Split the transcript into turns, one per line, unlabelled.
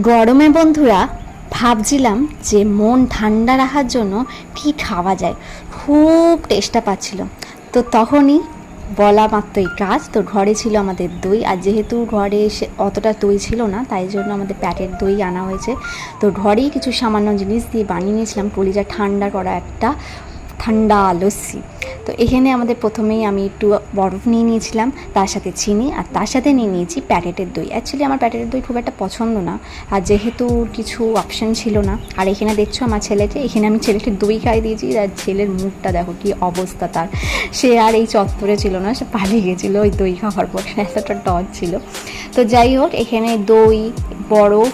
গরমে বন্ধুরা ভাবছিলাম যে মন ঠান্ডা রাখার জন্য কি খাওয়া যায়, খুব টেস্টটা পাচ্ছিল। তো তখনই বলা মাত্রই কাজ, তো ঘরে ছিল আমাদের দই। আর যেহেতু ঘরে অতটা দই ছিল না, তাই জন্য আমাদের প্যাকেট দই আনা হয়েছে। তো ঘরেই কিছু সামান্য জিনিস দিয়ে বানিয়ে নিয়েছিলাম কলিজা ঠান্ডা করা একটা ঠান্ডা লস্যি। তো এখানে আমাদের প্রথমেই আমি একটু বরফ নিয়ে নিয়েছিলাম, তার সাথে চিনি, আর তার সাথে নিয়ে নিয়েছি প্যাকেটের দই। অ্যাকচুয়ালি আমার প্যাকেটের দই খুব একটা পছন্দ না, আর যেহেতু কিছু অপশান ছিল না। আর এখানে দেখছো আমার ছেলেকে, এখানে আমি ছেলেকে দই খাইয়ে দিয়েছি। আর ছেলের মুখটা দেখো কী অবস্থা তার, সে আর এই চত্বরে ছিল না, সে পালিয়ে গেছিলো ওই দই খাওয়ার পর, এতটা টক ছিল। তো যাই হোক, এখানে দই, বরফ